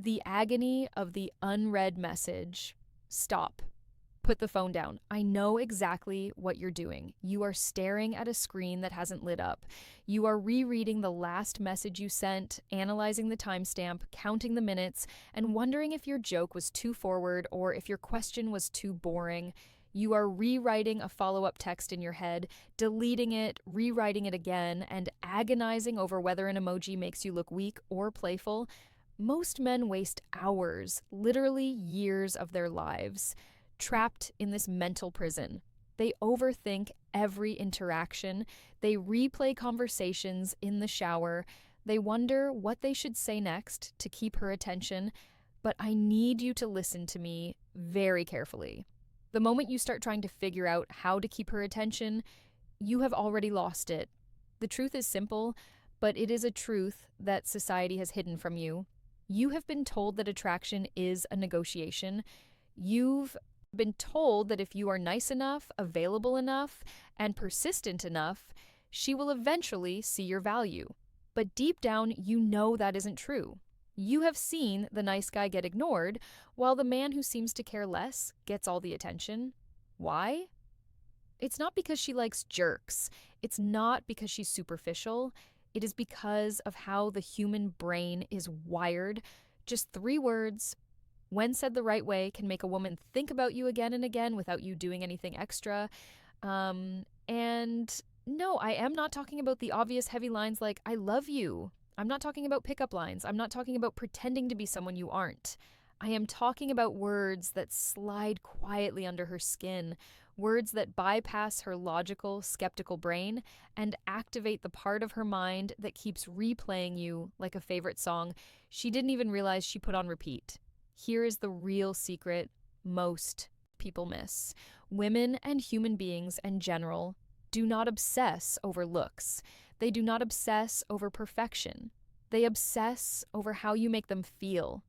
The agony of the unread message. Stop. Put the phone down. I know exactly what you're doing. You are staring at a screen that hasn't lit up. You are rereading the last message you sent, analyzing the timestamp, counting the minutes, and wondering if your joke was too forward or if your question was too boring. You are rewriting a follow-up text in your head, deleting it, rewriting it again, and agonizing over whether an emoji makes you look weak or playful. Most men waste hours, literally years of their lives, trapped in this mental prison. They overthink every interaction. They replay conversations in the shower. They wonder what they should say next to keep her attention. But I need you to listen to me very carefully. The moment you start trying to figure out how to keep her attention, you have already lost it. The truth is simple, but it is a truth that society has hidden from you. You have been told that attraction is a negotiation. You've been told that if you are nice enough, available enough, and persistent enough, she will eventually see your value. But deep down, you know that isn't true. You have seen the nice guy get ignored, while the man who seems to care less gets all the attention. Why? It's not because she likes jerks. It's not because she's superficial. It is because of how the human brain is wired. Just 3 words, when said the right way, can make a woman think about you again and again without you doing anything extra. And no, I am not talking about the obvious heavy lines like, I love you. I'm not talking about pickup lines. I'm not talking about pretending to be someone you aren't. I am talking about words that slide quietly under her skin, words that bypass her logical, skeptical brain and activate the part of her mind that keeps replaying you like a favorite song she didn't even realize she put on repeat. Here is the real secret most people miss. Women and human beings in general do not obsess over looks. They do not obsess over perfection. They obsess over how you make them feel.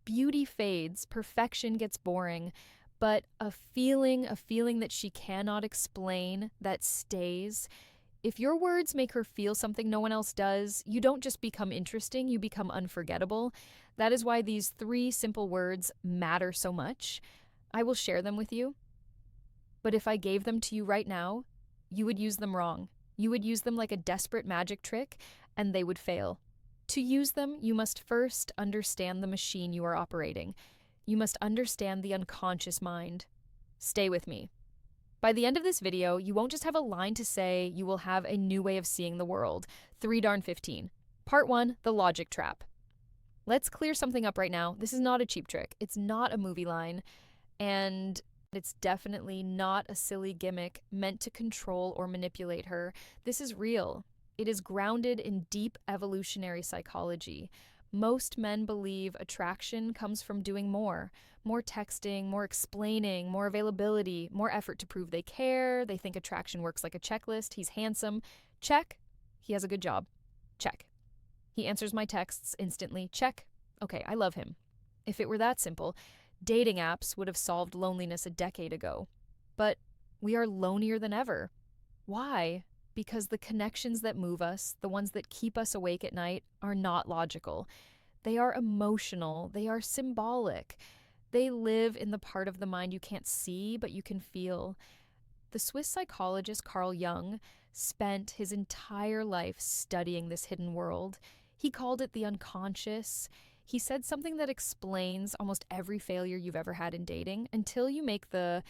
Beauty fades, perfection gets boring, but a feeling that she cannot explain, that stays. If your words make her feel something no one else does, you don't just become interesting, you become unforgettable. That is why these 3 simple words matter so much. I will share them with you. But if I gave them to you right now, you would use them wrong. You would use them like a desperate magic trick, and they would fail. To use them, you must first understand the machine you are operating. You must understand the unconscious mind. Stay with me. By the end of this video, you won't just have a line to say, you will have a new way of seeing the world. 3-15. Part 1, the logic trap. Let's clear something up right now. This is not a cheap trick. It's not a movie line, and it's definitely not a silly gimmick meant to control or manipulate her. This is real. It is grounded in deep evolutionary psychology. Most men believe attraction comes from doing more texting, more explaining, more availability, more effort to prove they care. They think attraction works like a checklist. He's handsome. Check. He has a good job. Check. He answers my texts instantly. Check. Okay, I love him. If it were that simple, dating apps would have solved loneliness a decade ago. But we are lonelier than ever. Why? Because the connections that move us, the ones that keep us awake at night, are not logical. They are emotional. They are symbolic. They live in the part of the mind you can't see, but you can feel. The Swiss psychologist Carl Jung spent his entire life studying this hidden world. He called it the unconscious. He said something that explains almost every failure you've ever had in dating. Until you make the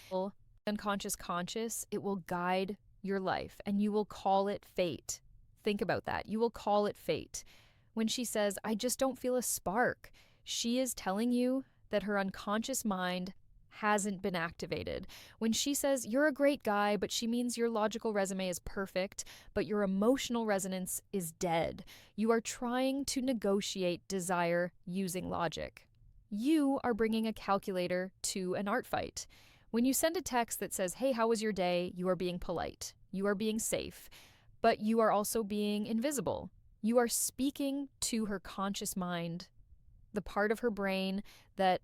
unconscious conscious, it will guide your life, and you will call it fate. Think about that. You will call it fate. When she says, I just don't feel a spark, she is telling you that her unconscious mind hasn't been activated. When she says, you're a great guy, but she means your logical resume is perfect, but your emotional resonance is dead. You are trying to negotiate desire using logic. You are bringing a calculator to an art fight. When you send a text that says, hey, how was your day? You are being polite. You are being safe. But you are also being invisible. You are speaking to her conscious mind, the part of her brain that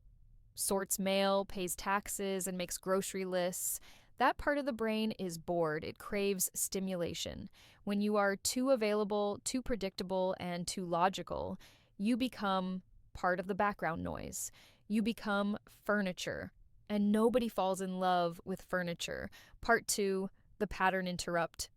sorts mail, pays taxes, and makes grocery lists. That part of the brain is bored. It craves stimulation. When you are too available, too predictable, and too logical, you become part of the background noise. You become furniture, and nobody falls in love with furniture. Part 2, the pattern interrupt.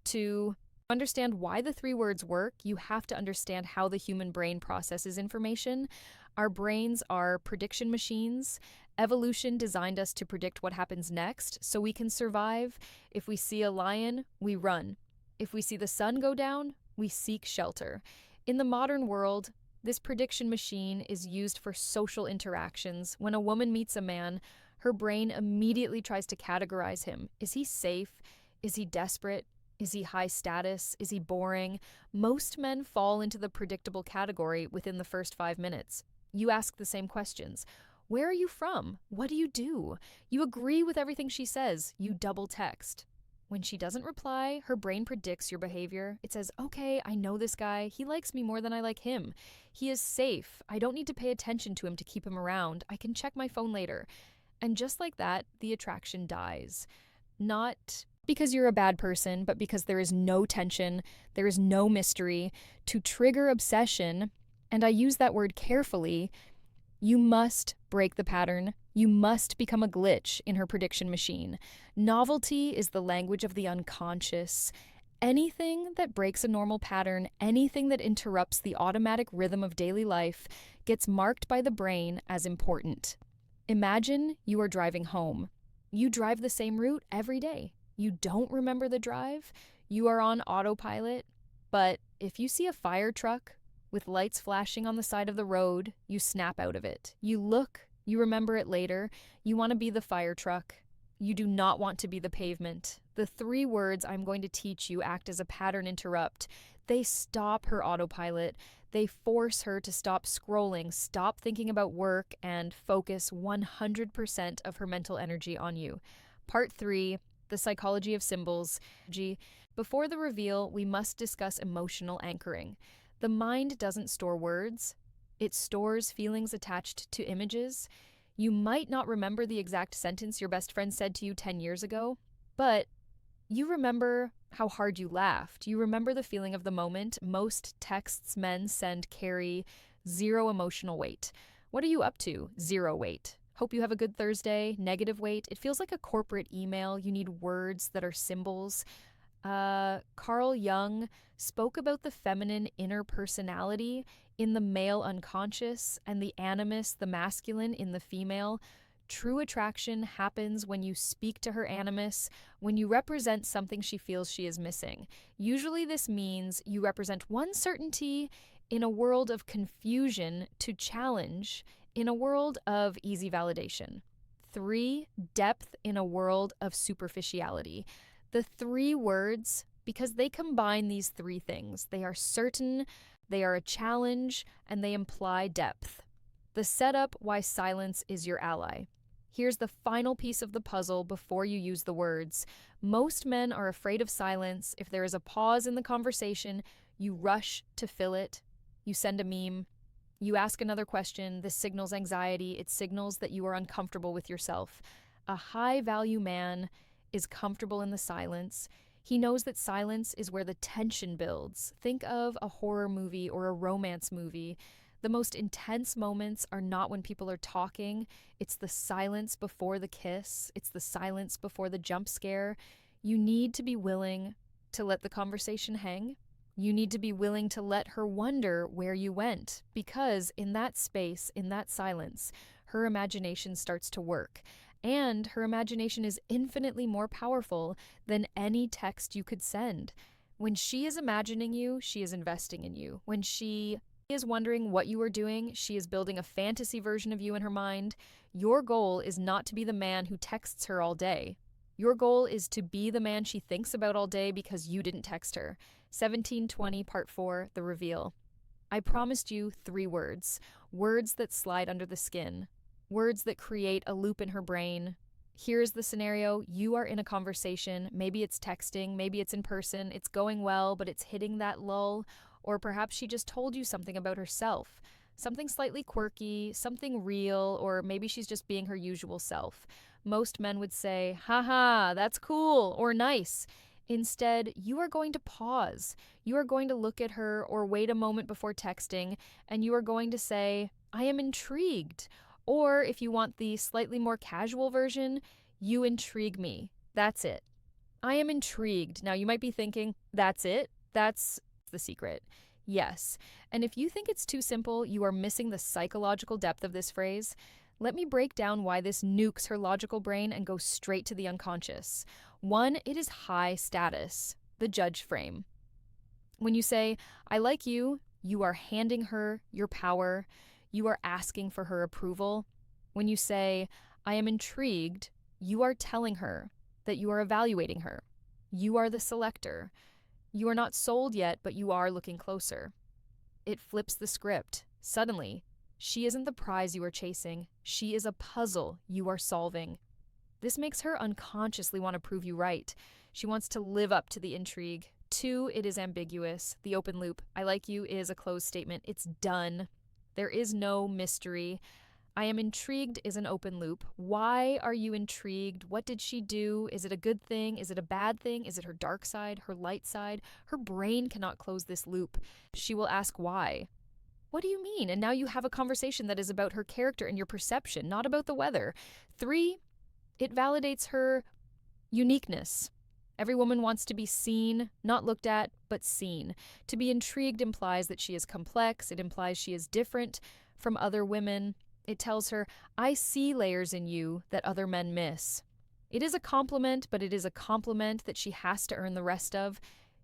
To understand why the 3 words work, you have to understand how the human brain processes information. Our brains are prediction machines. Evolution designed us to predict what happens next so we can survive. If we see a lion, we run. If we see the sun go down, we seek shelter. In the modern world, this prediction machine is used for social interactions. When a woman meets a man, her brain immediately tries to categorize him. Is he safe? Is he desperate? Is he high status? Is he boring? Most men fall into the predictable category within the first 5 minutes. You ask the same questions. Where are you from? What do you do? You agree with everything she says. You double text. When she doesn't reply, her brain predicts your behavior. It says, okay, I know this guy. He likes me more than I like him. He is safe. I don't need to pay attention to him to keep him around. I can check my phone later. And just like that, the attraction dies. Not because you're a bad person, but because there is no tension, there is no mystery. To trigger obsession, and I use that word carefully, you must break the pattern. You must become a glitch in her prediction machine. Novelty is the language of the unconscious. Anything that breaks a normal pattern, anything that interrupts the automatic rhythm of daily life, gets marked by the brain as important. Imagine you are driving home. You drive the same route every day. You don't remember the drive. You are on autopilot. But if you see a fire truck with lights flashing on the side of the road, you snap out of it. You look, you remember it later. You want to be the fire truck. You do not want to be the pavement. The 3 words I'm going to teach you act as a pattern interrupt. They stop her autopilot. They force her to stop scrolling, stop thinking about work, and focus 100% of her mental energy on you. Part 3, the psychology of symbols. Before the reveal, we must discuss emotional anchoring. The mind doesn't store words. It stores feelings attached to images. You might not remember the exact sentence your best friend said to you 10 years ago, but you remember how hard you laughed. You remember the feeling of the moment. Most texts men send carry 0 emotional weight. What are you up to? 0 weight. Hope you have a good Thursday. Negative weight. It feels like a corporate email. You need words that are symbols. Carl Jung spoke about the feminine inner personality in the male unconscious and the animus, the masculine, in the female. True attraction happens when you speak to her animus, when you represent something she feels she is missing. Usually this means you represent one certainty in a world of confusion to challenge in a world of easy validation. 3, depth in a world of superficiality. The 3 words, because they combine these 3 things. They are certain, they are a challenge, and they imply depth. The setup why silence is your ally. Here's the final piece of the puzzle before you use the words. Most men are afraid of silence. If there is a pause in the conversation, you rush to fill it. You send a meme. You ask another question. This signals anxiety. It signals that you are uncomfortable with yourself. A high-value man is comfortable in the silence. He knows that silence is where the tension builds. Think of a horror movie or a romance movie. The most intense moments are not when people are talking. It's the silence before the kiss. It's the silence before the jump scare. You need to be willing to let the conversation hang. You need to be willing to let her wonder where you went, because in that space, in that silence, her imagination starts to work. And her imagination is infinitely more powerful than any text you could send. When she is imagining you, she is investing in you. When she is wondering what you are doing, she is building a fantasy version of you in her mind. Your goal is not to be the man who texts her all day. Your goal is to be the man she thinks about all day because you didn't text her. 1720, Part 4, The Reveal. I promised you 3 words. Words that slide under the skin. Words that create a loop in her brain. Here's the scenario. You are in a conversation. Maybe it's texting. Maybe it's in person. It's going well, but it's hitting that lull. Or perhaps she just told you something about herself. Something slightly quirky, something real, or maybe she's just being her usual self. Most men would say, haha, that's cool, or nice. Instead, you are going to pause. You are going to look at her or wait a moment before texting, and you are going to say, I am intrigued. Or if you want the slightly more casual version, you intrigue me. That's it. I am intrigued. Now, you might be thinking, that's it? That's the secret. Yes. And if you think it's too simple, you are missing the psychological depth of this phrase. Let me break down why this nukes her logical brain and goes straight to the unconscious. One, it is high status, the judge frame. When you say, I like you, you are handing her your power. You are asking for her approval. When you say, I am intrigued, you are telling her that you are evaluating her. You are the selector. You are not sold yet, but you are looking closer. It flips the script. Suddenly, she isn't the prize you are chasing. She is a puzzle you are solving. This makes her unconsciously want to prove you right. She wants to live up to the intrigue. Two, it is ambiguous. The open loop, I like you, is a closed statement. It's done. There is no mystery. I am intrigued is an open loop. Why are you intrigued? What did she do? Is it a good thing? Is it a bad thing? Is it her dark side, her light side? Her brain cannot close this loop. She will ask why. What do you mean? And now you have a conversation that is about her character and your perception, not about the weather. Three, it validates her uniqueness. Every woman wants to be seen, not looked at, but seen. To be intrigued implies that she is complex. It implies she is different from other women. It tells her, I see layers in you that other men miss. It is a compliment, but it is a compliment that she has to earn the rest of.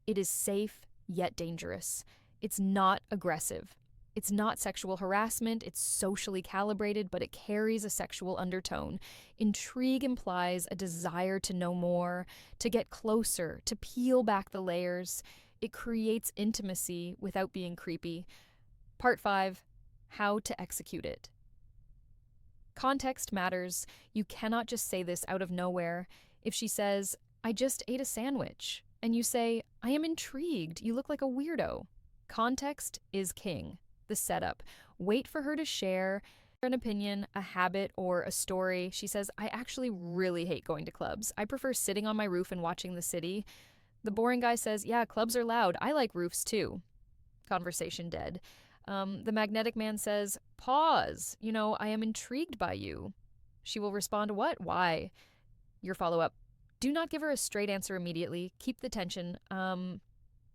It is safe, yet dangerous. It's not aggressive. It's not sexual harassment. It's socially calibrated, but it carries a sexual undertone. Intrigue implies a desire to know more, to get closer, to peel back the layers. It creates intimacy without being creepy. Part 5, how to execute it. Context matters. You cannot just say this out of nowhere. If she says, I just ate a sandwich, and you say, I am intrigued, you look like a weirdo. Context is king. The setup. Wait for her to share an opinion, a habit, or a story. She says, I actually really hate going to clubs. I prefer sitting on my roof and watching the city. The boring guy says, yeah, clubs are loud. I like roofs too. Conversation dead. The magnetic man says, pause. I am intrigued by you. She will respond, what? Why? Your follow-up. Do not give her a straight answer immediately. Keep the tension.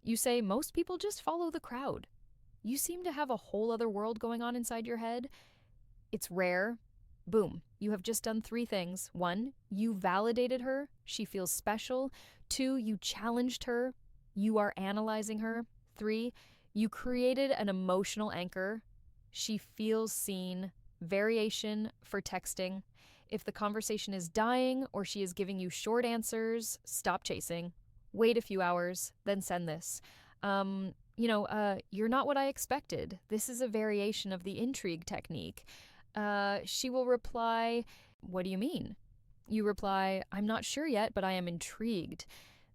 You say, most people just follow the crowd. You seem to have a whole other world going on inside your head. It's rare. Boom. You have just done 3 things. 1, you validated her. She feels special. 2, you challenged her. You are analyzing her. 3, you created an emotional anchor. She feels seen. Variation for texting. If the conversation is dying or she is giving you short answers, stop chasing. Wait a few hours, then send this. You're not what I expected. This is a variation of the intrigue technique. She will reply, what do you mean? You reply, I'm not sure yet, but I am intrigued.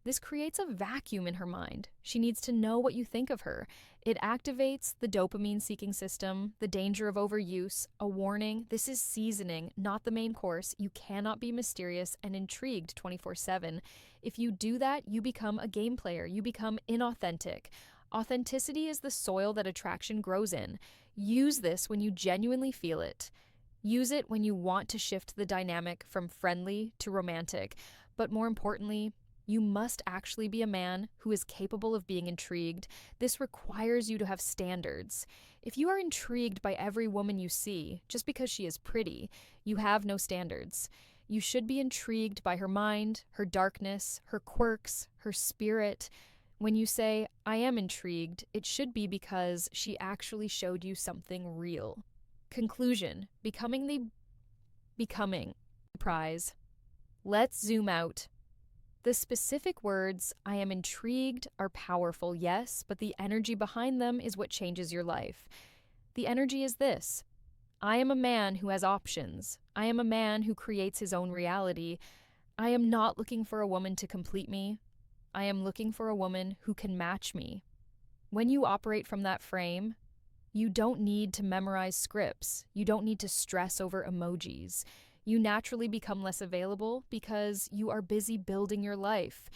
This creates a vacuum in her mind. She needs to know what you think of her. It activates the dopamine-seeking system, the danger of overuse, a warning. This is seasoning, not the main course. You cannot be mysterious and intrigued 24/7. If you do that, you become a game player. You become inauthentic. Authenticity is the soil that attraction grows in. Use this when you genuinely feel it. Use it when you want to shift the dynamic from friendly to romantic. But more importantly, you must actually be a man who is capable of being intrigued. This requires you to have standards. If you are intrigued by every woman you see, just because she is pretty, you have no standards. You should be intrigued by her mind, her darkness, her quirks, her spirit. When you say, I am intrigued, it should be because she actually showed you something real. Conclusion, becoming prize. Let's zoom out. The specific words, I am intrigued, are powerful, yes, but the energy behind them is what changes your life. The energy is this. I am a man who has options. I am a man who creates his own reality. I am not looking for a woman to complete me. I am looking for a woman who can match me. When you operate from that frame, you don't need to memorize scripts. You don't need to stress over emojis. You naturally become less available because you are busy building your life.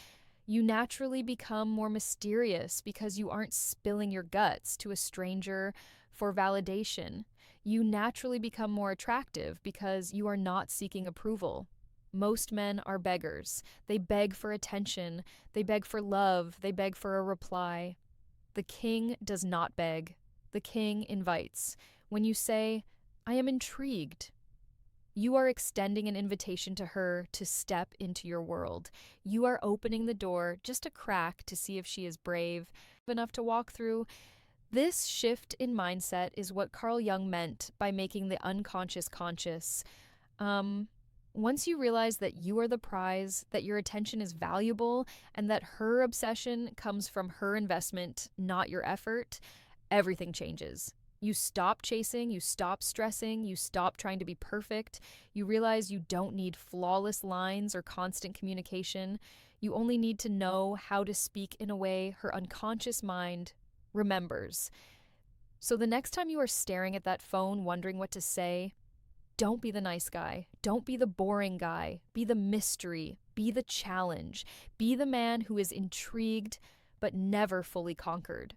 You naturally become more mysterious because you aren't spilling your guts to a stranger for validation. You naturally become more attractive because you are not seeking approval. Most men are beggars. They beg for attention, they beg for love, they beg for a reply. The king does not beg. The king invites. When you say, I am intrigued, you are extending an invitation to her to step into your world. You are opening the door just a crack to see if she is brave enough to walk through. This shift in mindset is what Carl Jung meant by making the unconscious conscious. Once you realize that you are the prize, that your attention is valuable, and that her obsession comes from her investment, not your effort, everything changes. You stop chasing, you stop stressing, you stop trying to be perfect. You realize you don't need flawless lines or constant communication. You only need to know how to speak in a way her unconscious mind remembers. So the next time you are staring at that phone wondering what to say, don't be the nice guy. Don't be the boring guy. Be the mystery. Be the challenge. Be the man who is intrigued but never fully conquered.